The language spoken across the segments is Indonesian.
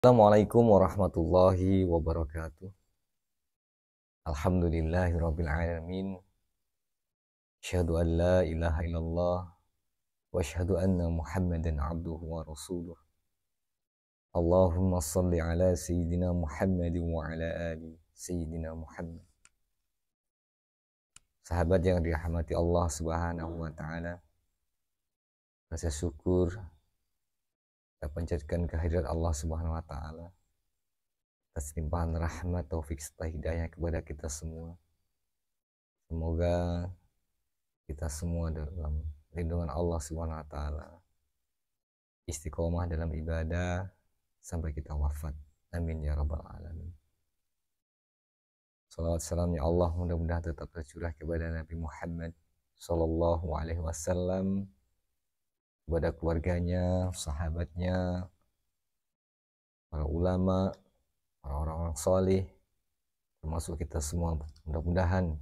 Assalamualaikum warahmatullahi wabarakatuh. Alhamdulillahirabbil alamin. Asyhadu an la ilaha illallah wa asyhadu anna Muhammadan abduhu wa rasuluh. Allahumma shalli ala sayyidina Muhammadin wa ala ali sayyidina Muhammad. Sahabat yang dirahmati Allah Subhanahu wa taala, rasa syukur kita panjatkan kehadirat Allah Subhanahu wa taala atas limpahan rahmat taufik serta hidayah kepada kita semua. Semoga kita semua dalam lindungan Allah Subhanahu wa taala, istiqomah dalam ibadah sampai kita wafat. Amin ya rabbal alamin. Salawat salamnya Allah mudah-mudahan tetap tercurah kepada Nabi Muhammad sallallahu alaihi wasallam, kepada keluarganya, sahabatnya, para ulama, para orang-orang saleh, termasuk kita semua. Mudah-mudahan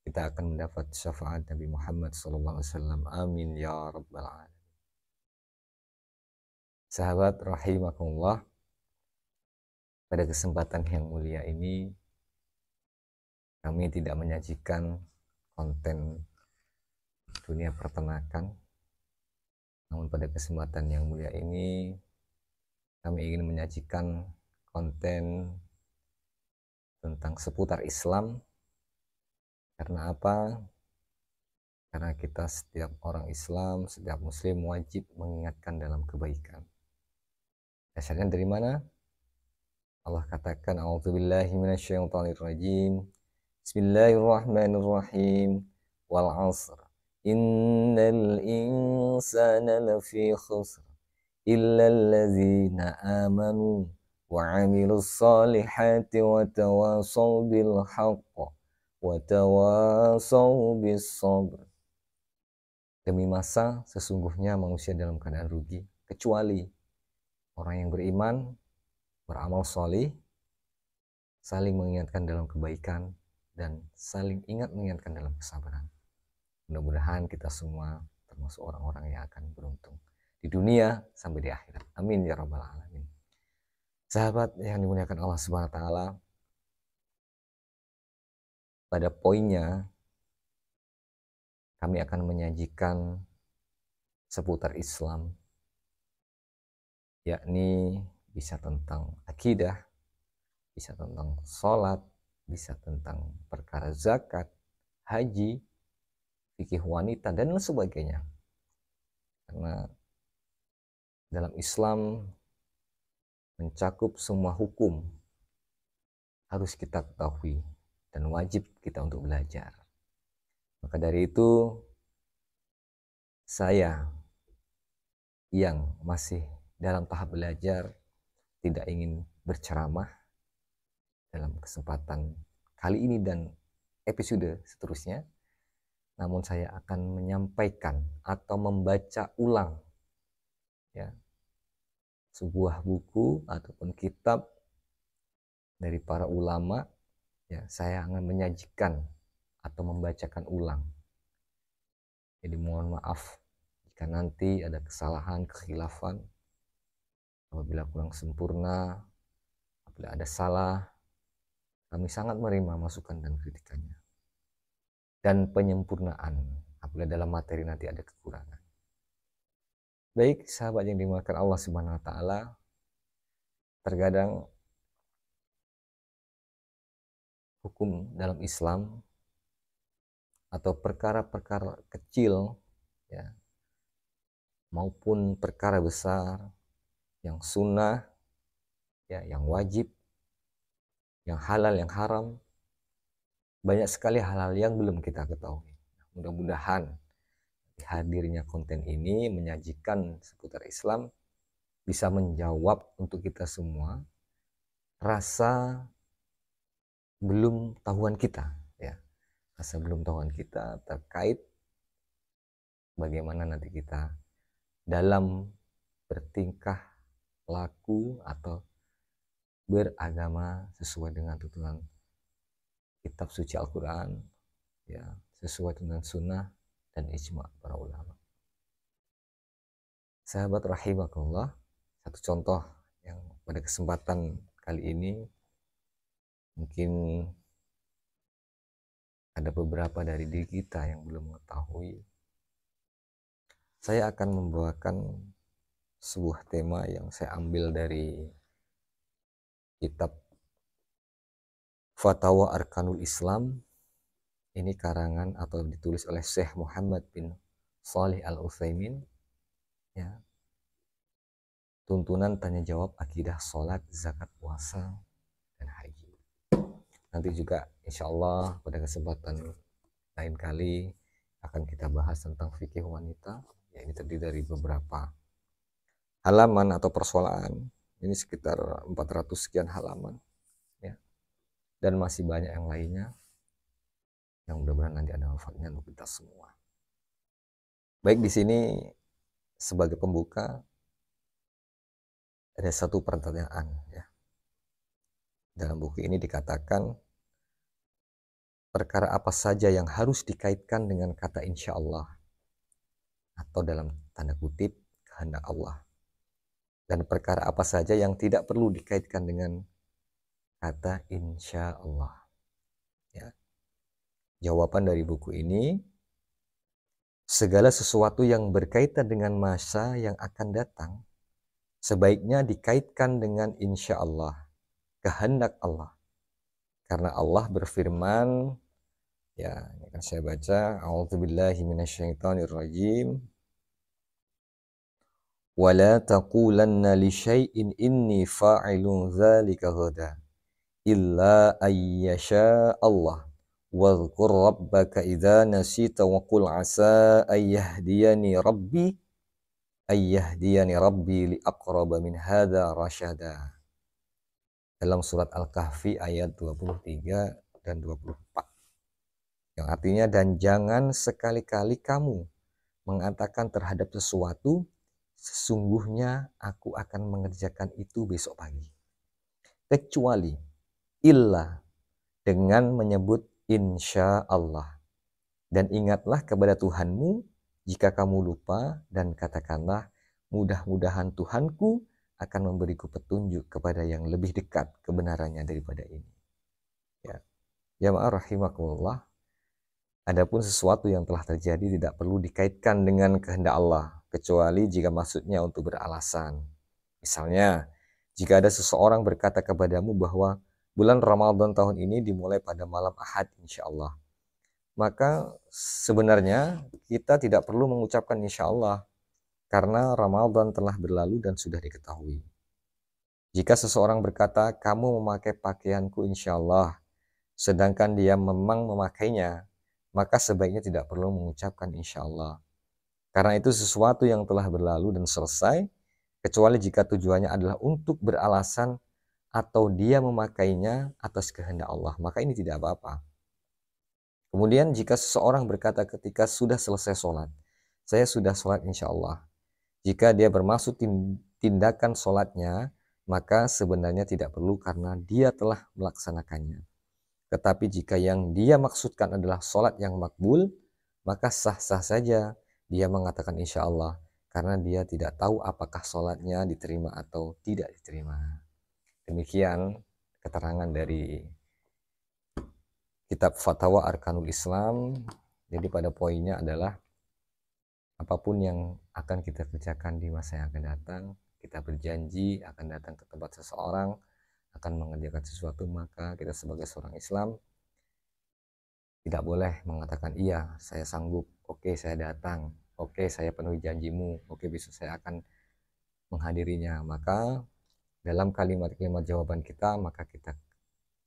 kita akan mendapat syafaat Nabi Muhammad sallallahu alaihi wasallam. Amin ya rabbal alamin. Sahabat rahimakumullah, pada kesempatan yang mulia ini kami tidak menyajikan konten dunia peternakan, namun pada kesempatan yang mulia ini kami ingin menyajikan konten tentang seputar Islam. Karena apa? Karena kita setiap orang Islam, setiap muslim wajib mengingatkan dalam kebaikan. Dasarnya dari mana? Allah katakan, a'udzubillahi minasyaitonirrajim. Bismillahirrahmanirrahim. Wal 'asr. Innal insana lafi khusr illa allazina amanu wa 'amilus solihati wa tawasaw bil haqq wa tawasaw bis sabr. Demi masa sesungguhnya manusia dalam keadaan rugi kecuali orang yang beriman, beramal soleh, saling mengingatkan dalam kebaikan, dan saling ingat mengingatkan dalam kesabaran. Mudah-mudahan kita semua termasuk orang-orang yang akan beruntung di dunia sampai di akhirat. Amin ya rabbal alamin. Sahabat yang dimuliakan Allah Subhanahu wa taala, pada poinnya kami akan menyajikan seputar Islam, yakni bisa tentang akidah, bisa tentang sholat, bisa tentang perkara zakat, haji, fikih wanita, dan sebagainya. Karena dalam Islam mencakup semua hukum harus kita ketahui dan wajib kita untuk belajar. Maka dari itu, saya yang masih dalam tahap belajar tidak ingin berceramah dalam kesempatan kali ini dan episode seterusnya, namun saya akan menyampaikan atau membaca ulang ya sebuah buku ataupun kitab dari para ulama. Ya, saya akan menyajikan atau membacakan ulang. Jadi mohon maaf jika nanti ada kesalahan, kekhilafan, apabila kurang sempurna, apabila ada salah. Kami sangat menerima masukan dan kritikannya. Dan penyempurnaan apabila dalam materi nanti ada kekurangan. Baik, sahabat yang dimuliakan Allah Subhanahu wa taala, terkadang hukum dalam Islam atau perkara-perkara kecil ya maupun perkara besar yang sunnah ya, yang wajib, yang halal, yang haram, banyak sekali hal-hal yang belum kita ketahui. Mudah-mudahan hadirnya konten ini menyajikan seputar Islam bisa menjawab untuk kita semua rasa belum tahuan kita ya, rasa belum tahuan kita terkait bagaimana nanti kita dalam bertingkah laku atau beragama sesuai dengan tuntunan kitab suci Al-Quran ya, sesuai dengan sunnah dan ijma para ulama. Sahabat rahimakumullah, satu contoh yang pada kesempatan kali ini mungkin ada beberapa dari diri kita yang belum mengetahui. Saya akan membawakan sebuah tema yang saya ambil dari kitab Fatawa Arkanul Islam. Ini karangan atau ditulis oleh Syekh Muhammad bin Shalih Al-Utsaimin, ya. Tuntunan tanya jawab akidah, sholat, zakat, puasa, dan haji. Nanti juga insya Allah pada kesempatan lain kali akan kita bahas tentang fikih wanita. Ya, ini terdiri dari beberapa halaman atau persoalan. Ini sekitar 400 sekian halaman, ya. Dan masih banyak yang lainnya yang mudah-mudahan nanti ada manfaatnya untuk kita semua. Baik, di sini sebagai pembuka ada satu pertanyaan, ya. Dalam buku ini dikatakan, perkara apa saja yang harus dikaitkan dengan kata insya Allah atau dalam tanda kutip kehendak Allah, dan perkara apa saja yang tidak perlu dikaitkan dengan kata insya Allah, ya. Jawaban dari buku ini, segala sesuatu yang berkaitan dengan masa yang akan datang sebaiknya dikaitkan dengan insya Allah, kehendak Allah. Karena Allah berfirman, ya, ini akan saya baca, a'udzubillahi minasyaitonirrajim, wala taqulanna li syai'in inni fa'ilun dzalika ghadan illa ayyasha Allah wadhkur rabbaka idza nasita wa qul asa ayyahdiyani rabbi li aqraba min hadza rasyada. Dalam surat Al-Kahfi ayat 23 dan 24. Yang artinya, dan jangan sekali-kali kamu mengatakan terhadap sesuatu, sesungguhnya aku akan mengerjakan itu besok pagi. Kecuali illa dengan menyebut insya Allah. Dan ingatlah kepada Tuhanmu jika kamu lupa, dan katakanlah mudah-mudahan Tuhanku akan memberiku petunjuk kepada yang lebih dekat kebenarannya daripada ini. Ya, jamaah rahimakumullah. Adapun sesuatu yang telah terjadi tidak perlu dikaitkan dengan kehendak Allah, kecuali jika maksudnya untuk beralasan. Misalnya, jika ada seseorang berkata kepadamu bahwa bulan Ramadan tahun ini dimulai pada malam Ahad insya Allah, maka sebenarnya kita tidak perlu mengucapkan insya Allah, karena Ramadan telah berlalu dan sudah diketahui. Jika seseorang berkata, kamu memakai pakaianku insya Allah, sedangkan dia memang memakainya, maka sebaiknya tidak perlu mengucapkan insya Allah. Karena itu sesuatu yang telah berlalu dan selesai, kecuali jika tujuannya adalah untuk beralasan atau dia memakainya atas kehendak Allah, maka ini tidak apa-apa. Kemudian jika seseorang berkata ketika sudah selesai sholat, saya sudah sholat insya Allah. Jika dia bermaksud tindakan sholatnya, maka sebenarnya tidak perlu karena dia telah melaksanakannya. Tetapi jika yang dia maksudkan adalah sholat yang makbul, maka sah-sah saja dia mengatakan insya Allah, karena dia tidak tahu apakah sholatnya diterima atau tidak diterima. Demikian keterangan dari kitab Fatawa Arkanul Islam. Jadi pada poinnya adalah, apapun yang akan kita kerjakan di masa yang akan datang, kita berjanji akan datang ke tempat seseorang, akan mengerjakan sesuatu, maka kita sebagai seorang Islam tidak boleh mengatakan iya saya sanggup, oke saya datang, oke saya penuhi janjimu, oke besok saya akan menghadirinya. Maka dalam kalimat-kalimat jawaban kita, maka kita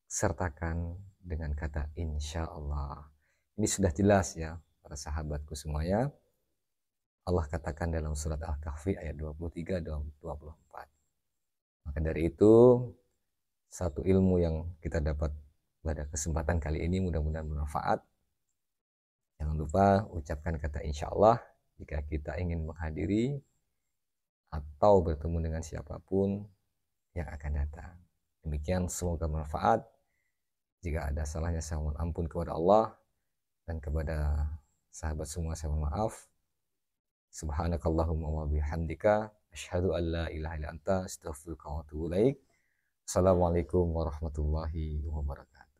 sertakan dengan kata insya Allah. Ini sudah jelas ya para sahabatku semuanya. Allah katakan dalam surat Al-Kahfi ayat 23 dan 24. Maka dari itu, satu ilmu yang kita dapat pada kesempatan kali ini mudah-mudahan bermanfaat. Jangan lupa ucapkan kata insya Allah jika kita ingin menghadiri atau bertemu dengan siapapun yang akan datang. Demikian, semoga bermanfaat. Jika ada salahnya saya mohon ampun kepada Allah, dan kepada sahabat semua saya mohon maaf. Subhanakallahumma wa bihamdika Asyhadu an la ilaha illa anta astaghfiruka wa atubu ilaik. Assalamualaikum warahmatullahi wabarakatuh.